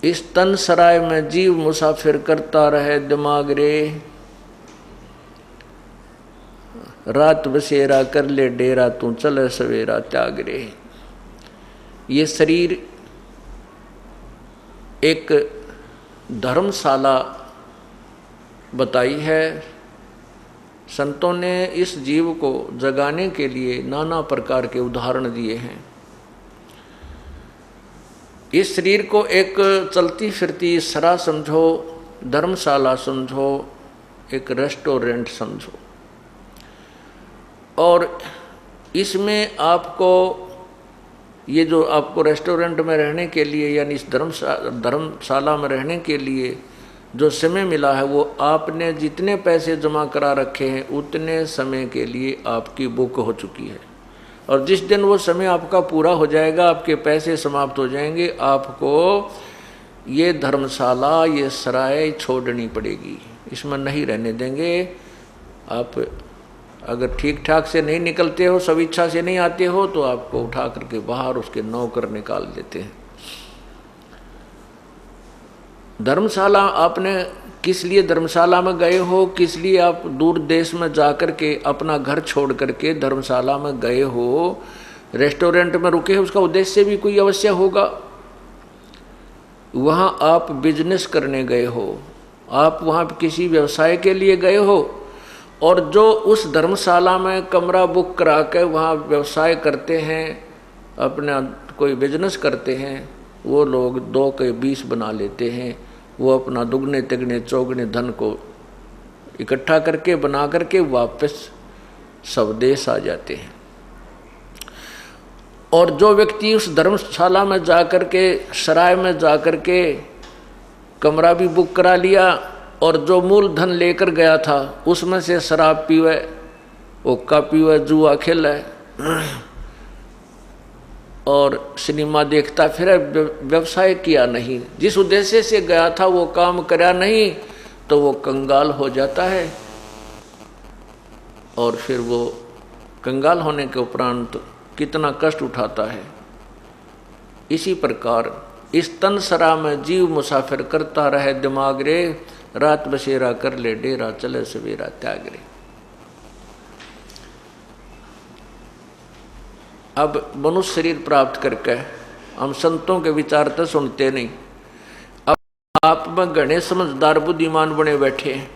इस तन सराय में जीव मुसाफिर करता रहे दिमाग रे, रात बसेरा कर ले डेरा तू चले सवेरा त्याग रे। ये शरीर एक धर्मशाला बताई है। संतों ने इस जीव को जगाने के लिए नाना प्रकार के उदाहरण दिए हैं। इस शरीर को एक चलती फिरती सरा समझो, धर्मशाला समझो, एक रेस्टोरेंट समझो, और इसमें आपको ये जो आपको रेस्टोरेंट में रहने के लिए यानी इस धर्मशाला में रहने के लिए जो समय मिला है, वो आपने जितने पैसे जमा करा रखे हैं उतने समय के लिए आपकी बुक हो चुकी है। और जिस दिन वो समय आपका पूरा हो जाएगा, आपके पैसे समाप्त हो जाएंगे, आपको ये धर्मशाला, ये सराय छोड़नी पड़ेगी, इसमें नहीं रहने देंगे। आप अगर ठीक ठाक से नहीं निकलते हो, सब इच्छा से नहीं आते हो, तो आपको उठा करके बाहर उसके नौकर निकाल देते हैं। धर्मशाला आपने किस लिए धर्मशाला में गए हो, किस लिए आप दूर देश में जाकर के अपना घर छोड़ करके धर्मशाला में गए हो, रेस्टोरेंट में रुके हो, उसका उद्देश्य भी कोई अवश्य होगा। वहाँ आप बिजनेस करने गए हो, आप वहाँ किसी व्यवसाय के लिए गए हो, और जो उस धर्मशाला में कमरा बुक करा के वहाँ व्यवसाय करते हैं, अपना कोई बिजनेस करते हैं, वो लोग 2 के 20 बना लेते हैं। वो अपना दुगने तिगने चौगने धन को इकट्ठा करके बना करके वापस स्वदेश आ जाते हैं। और जो व्यक्ति उस धर्मशाला में जाकर के, सराय में जाकर के कमरा भी बुक करा लिया और जो मूल धन लेकर गया था उसमें से शराब पीवे, हुक्का पीवे, जुआ खेले और सिनेमा देखता फिर, व्यवसाय किया नहीं, जिस उद्देश्य से गया था वो काम करा नहीं, तो वो कंगाल हो जाता है। और फिर वो कंगाल होने के उपरांत कितना कष्ट उठाता है। इसी प्रकार इस तन सरा में जीव मुसाफिर करता रहे दिमाग रे, रात बसेरा कर ले डेरा चले सवेरा त्याग रे। अब मनुष्य शरीर प्राप्त करके हम संतों के विचार तो सुनते नहीं। अब आप में घने समझदार बुद्धिमान बने बैठे हैं,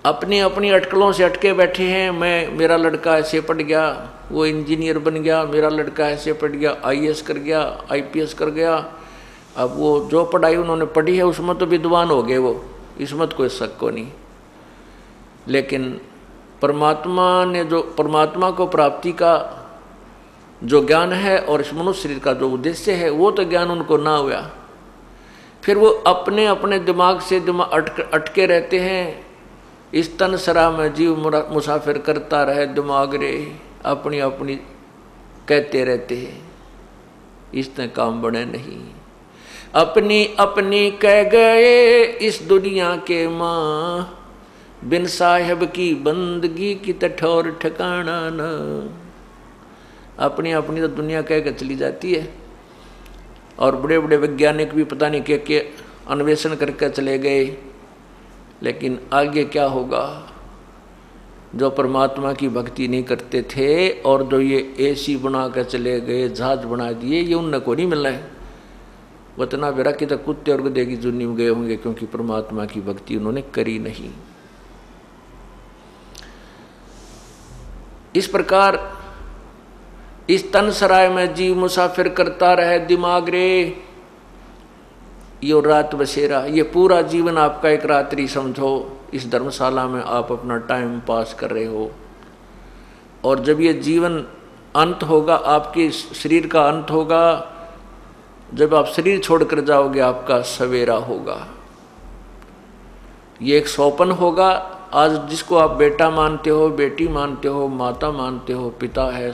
अपनी अपनी अटकलों से अटके बैठे हैं। मेरा लड़का ऐसे पढ़ गया, वो इंजीनियर बन गया, मेरा लड़का ऐसे पढ़ गया, IAS कर गया, IPS कर गया। अब वो जो पढ़ाई उन्होंने पढ़ी है उसमें तो विद्वान हो गए वो, इसमें तो कोई शक को नहीं। लेकिन परमात्मा ने जो परमात्मा को प्राप्ति का जो ज्ञान है और इस मनुष्य शरीर का जो उद्देश्य है, वो तो ज्ञान उनको ना हुआ। फिर वो अपने अपने दिमाग से अटके रहते हैं। इस तन सरा में जीव मुसाफिर करता रहे दिमाग रे, अपनी अपनी कहते रहते हैं, इसने काम बने नहीं। अपनी अपनी कह गए इस दुनिया के माँ, बिन साहेब की बंदगी की ठौर ठिकाना न। अपनी अपनी तो दुनिया कह के चली जाती है, और बड़े बड़े वैज्ञानिक भी पता नहीं क्या अन्वेषण करके चले गए। लेकिन आगे क्या होगा? जो परमात्मा की भक्ति नहीं करते थे और जो ये AC बना कर चले गए, जहाज बना दिए, ये उनने को नहीं मिला है। वतना बेरा कि तो कुत्ते और गधे की जुन्नी में गए होंगे, क्योंकि परमात्मा की भक्ति उन्होंने करी नहीं। इस प्रकार इस तन सराय में जीव मुसाफिर करता रहे दिमाग रे, यो रात बसेरा, ये पूरा जीवन आपका एक रात्रि समझो। इस धर्मशाला में आप अपना टाइम पास कर रहे हो, और जब ये जीवन अंत होगा, आपके शरीर का अंत होगा, जब आप शरीर छोड़कर जाओगे, आपका सवेरा होगा। ये एक सौपन होगा। आज जिसको आप बेटा मानते हो, बेटी मानते हो, माता मानते हो, पिता है,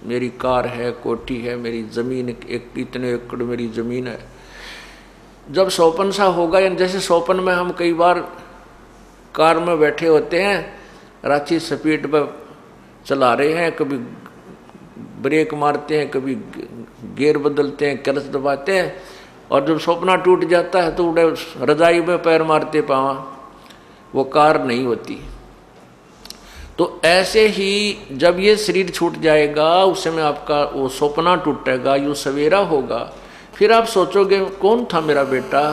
मेरी कार है, कोठी है, मेरी ज़मीन, एक इतने एकड़ मेरी ज़मीन है, जब सौपन सा होगा, यानी जैसे सौपन में हम कई बार कार में बैठे होते हैं, रांची स्पीड पर चला रहे हैं, कभी ब्रेक मारते हैं, कभी गियर बदलते हैं, क्लच दबाते हैं, और जब सपना टूट जाता है तो उड़े रजाई में पैर मारते पावा, वो कार नहीं होती। तो ऐसे ही जब ये शरीर छूट जाएगा उस समय आपका वो सपना टूटेगा, यूँ सवेरा होगा, फिर आप सोचोगे कौन था मेरा बेटा,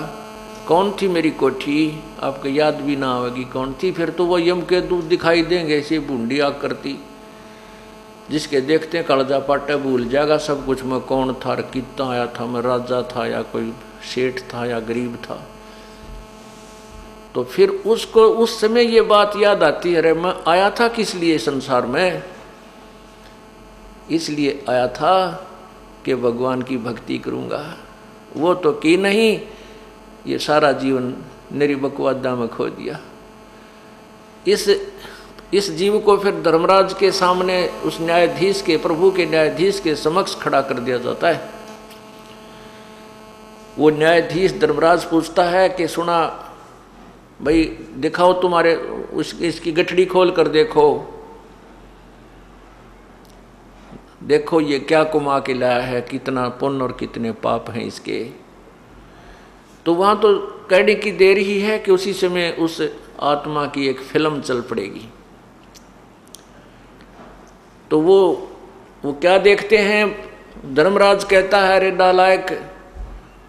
कौन थी मेरी कोठी, आपको याद भी ना आएगी कौन थी। फिर तो वो यम के दूध दिखाई देंगे, ऐसी बूंदी आग करती, जिसके देखते कालजा पाटा भूल जाएगा सब कुछ, मैं कौन था, कितना आया था, मैं राजा था या कोई सेठ था या गरीब था। तो फिर उसको उस समय ये बात याद आती है, अरे मैं आया था किस लिए संसार में, इसलिए आया था कि भगवान की भक्ति करूँगा, वो तो की नहीं, ये सारा जीवन मेरी बकवादा में खो दिया। इस जीव को फिर धर्मराज के सामने उस न्यायाधीश के, प्रभु के न्यायाधीश के समक्ष खड़ा कर दिया जाता है। वो न्यायाधीश धर्मराज पूछता है कि सुना भाई, दिखाओ तुम्हारे इसकी गठड़ी खोल कर देखो, देखो ये क्या कुमा के लाया है, कितना पुण्य और कितने पाप हैं इसके। तो वहाँ तो कहने की देर ही है कि उसी समय उस आत्मा की एक फिल्म चल पड़ेगी। तो वो क्या देखते हैं, धर्मराज कहता है, अरे नालायक,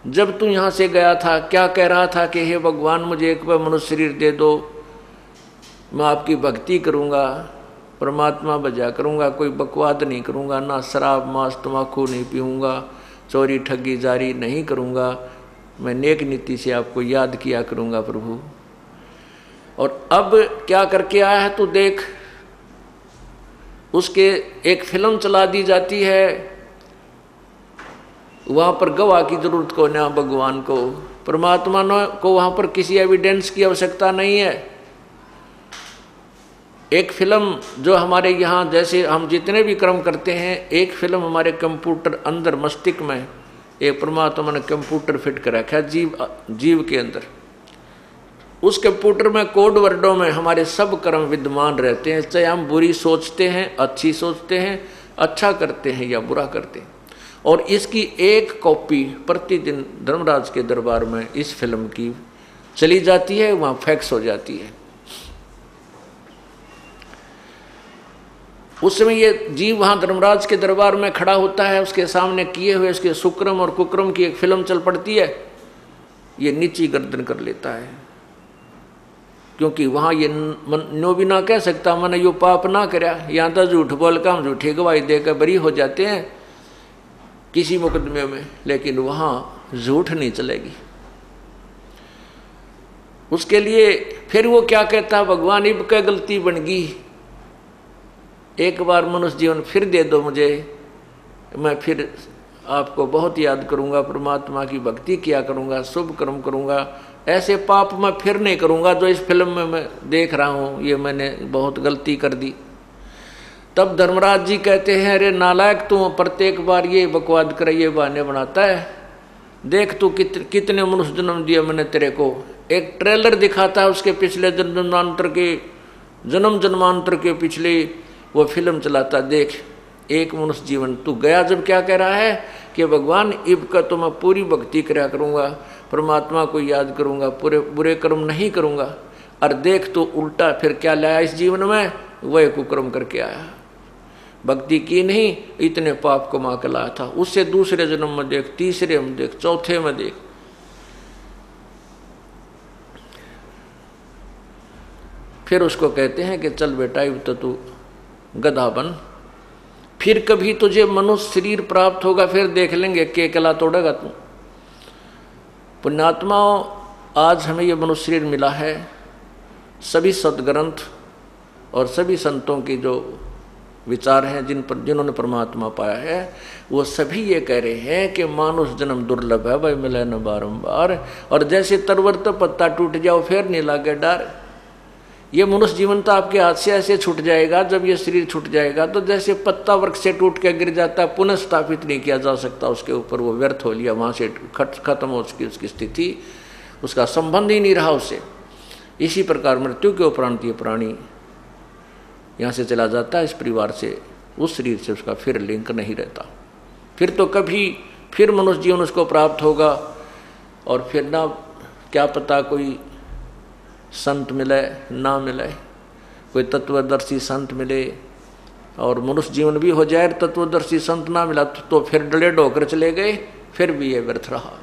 जब तू यहाँ से गया था क्या कह रहा था कि हे भगवान मुझे एक बार मनुष्य शरीर दे दो, मैं आपकी भक्ति करूँगा, परमात्मा बजा करूँगा, कोई बकवाद नहीं करूँगा, ना शराब मांस तम्बाकू नहीं पीऊँगा, चोरी ठगी जारी नहीं करूँगा, मैं नेक नीति से आपको याद किया करूँगा प्रभु। और अब क्या करके आया है तू देख, उसके एक फिल्म चला दी जाती है, वहाँ पर गवाह की जरूरत को ना भगवान को, परमात्मा को वहाँ पर किसी एविडेंस की आवश्यकता नहीं है। एक फिल्म जो हमारे यहाँ जैसे हम जितने भी कर्म करते हैं, एक फिल्म हमारे कंप्यूटर अंदर मस्तिष्क में एक परमात्मा ने कंप्यूटर फिट कर रखा है जीव के अंदर। उस कंप्यूटर में कोड वर्डों में हमारे सब कर्म विद्यमान रहते हैं, चाहे हम बुरी सोचते हैं, अच्छी सोचते हैं, अच्छा करते हैं या बुरा करते हैं। और इसकी एक कॉपी प्रतिदिन धर्मराज के दरबार में इस फिल्म की चली जाती है, वहाँ फैक्स हो जाती है। उस समय ये जीव वहाँ धर्मराज के दरबार में खड़ा होता है, उसके सामने किए हुए उसके सुक्रम और कुक्रम की एक फिल्म चल पड़ती है। ये नीची गर्दन कर लेता है, क्योंकि वहाँ ये नो भी ना कह सकता मैंने यो पाप ना करया, यहाँ तो झूठ बोल का हम झूठी गवाही देकर बरी हो जाते हैं किसी मुकदमे में, लेकिन वहाँ झूठ नहीं चलेगी। उसके लिए फिर वो क्या कहता, भगवान इब क्या गलती बन गई, एक बार मनुष्य जीवन फिर दे दो मुझे, मैं फिर आपको बहुत याद करूँगा, परमात्मा की भक्ति किया करूँगा, शुभ कर्म करूँगा, ऐसे पाप मैं फिर नहीं करूँगा जो इस फिल्म में मैं देख रहा हूँ, ये मैंने बहुत गलती कर दी। तब धर्मराज जी कहते हैं, अरे नालायक, तू प्रत्येक बार ये बकवाद कर, ये बहाने बनाता है, देख तू कितने मनुष्य जन्म दिया मैंने तेरे को। एक ट्रेलर दिखाता है उसके पिछले जन्म जन्मांतर के पिछले वो फिल्म चलाता, देख एक मनुष्य जीवन तू गया। जब क्या कह रहा है कि भगवान इब का तो मैं पूरी भक्ति कराया करूँगा, परमात्मा को याद करूँगा, पूरे बुरे कर्म नहीं करूँगा, और देख तो उल्टा फिर क्या लाया इस जीवन में, वह कुकर्म करके आया, भक्ति की नहीं, इतने पाप कमा के लाया था। उससे दूसरे जन्म में देख, तीसरे में देख, चौथे में देख। फिर उसको कहते हैं कि चल बेटा अब तो तू गधा बन, फिर कभी तुझे मनुष्य शरीर प्राप्त होगा, फिर देख लेंगे के कला तोड़ेगा तू। पुण्यात्माओं, आज हमें ये मनुष्य शरीर मिला है, सभी सद्ग्रंथ और सभी संतों की जो विचार हैं जिन्होंने परमात्मा पाया है, वो सभी ये कह रहे हैं कि मानुष जन्म दुर्लभ है भाई, मिले न बारंबार, और जैसे तरवर तो पत्ता टूट जाओ फिर नहीं लागे डर। ये मनुष्य जीवन तो आपके हाथ से ऐसे छूट जाएगा, जब ये शरीर छूट जाएगा तो जैसे पत्ता वृक्ष से टूट के गिर जाता है, पुनः स्थापित नहीं किया जा सकता उसके ऊपर, वो व्यर्थ हो लिया, वहाँ से खत्म हो चुकी उसकी स्थिति, उसका संबंध ही नहीं रहा उससे। इसी प्रकार मृत्यु के उपरांत ये प्राणी यहाँ से चला जाता है, इस परिवार से, उस शरीर से उसका फिर लिंक नहीं रहता। फिर तो कभी फिर मनुष्य जीवन उसको प्राप्त होगा, और फिर ना क्या पता कोई संत मिले ना मिले, कोई तत्वदर्शी संत मिले और मनुष्य जीवन भी हो जाए, तत्वदर्शी संत ना मिला तो फिर डले ढोकर चले गए, फिर भी ये व्यर्थ रहा।